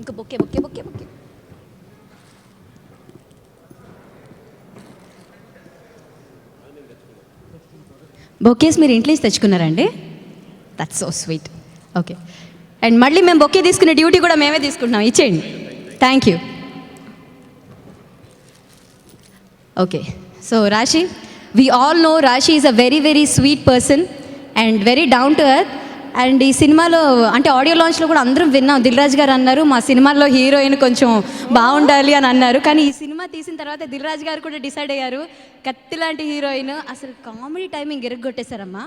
ఇంకా బొక్కే బొకేస్ మీరు ఇంట్లో తెచ్చుకున్నారండి? That's so sweet. Okay, and మళ్ళీ మేము బొకే తీసుకునే డ్యూటీ కూడా మేమే తీసుకుంటున్నాం, ఇచ్చేయండి. Thank you. Okay, so Rashi, we all know Rashi is a very very sweet person and very down to earth. And ఈ సినిమాలో అంటే ఆడియో లాంచ్లో కూడా అందరం విన్నాం, దిల్ రాజు గారు అన్నారు మా సినిమాలో హీరోయిన్ కొంచెం బాగుండాలి అని అన్నారు. కానీ ఈ సినిమా తీసిన తర్వాత దిల్ రాజు గారు కూడా డిసైడ్ అయ్యారు కత్తి లాంటి హీరోయిన్. అసలు కామెడీ టైమింగ్ ఎరగొట్టేశారమ్మా.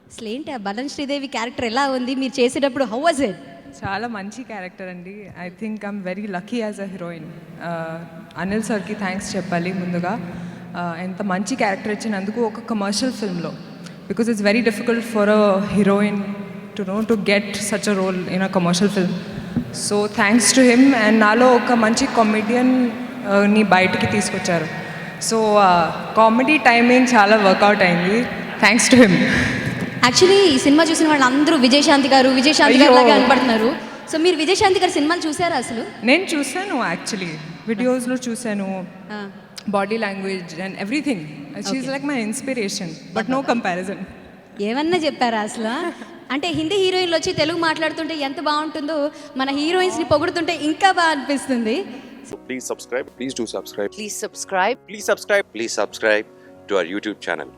అసలు ఏంటి ఆ బలన్ శ్రీదేవి క్యారెక్టర్ ఎలా ఉంది మీరు చేసేటప్పుడు? How was it? చాలా మంచి క్యారెక్టర్ అండి. I think I'm very lucky as a heroine. Anil సార్కి థ్యాంక్స్ చెప్పాలి ముందుగా. ఎంత మంచి క్యారెక్టర్ ఇచ్చినందుకు ఒక కమర్షియల్ ఫిల్మ్లో, because it's very difficult for a heroine to get such a role in a commercial film. So thanks to him. And నాలో ఒక మంచి కామెడియన్ని బయటికి తీసుకొచ్చారు. సో కామెడీ టైమింగ్ చాలా వర్కౌట్ అయింది, థ్యాంక్స్ టు హిమ్. యాక్చువల్లీ ఈ సినిమా చూసిన వాళ్ళు అందరూ విజయశాంతి గారు లాగా కనపడుతున్నారు. సో మీరు విజయశాంతి గారి సినిమాలు చూసారా అసలు? నేను చూశాను, యాక్చువల్లీ వీడియోస్లో చూశాను. Body language and everything, she's like my inspiration, but no comparison. ఏమన్నా చెప్పారా అసలు? అంటే హిందీ హీరోయిన్లు వచ్చి తెలుగు మాట్లాడుతుంటే ఎంత బాగుంటుందో, మన హీరోయిన్స్ని పొగుడుతుంటే ఇంకా బాగా అనిపిస్తుంది. Please subscribe. Please do subscribe. Please subscribe. Please subscribe. Please subscribe to our YouTube channel.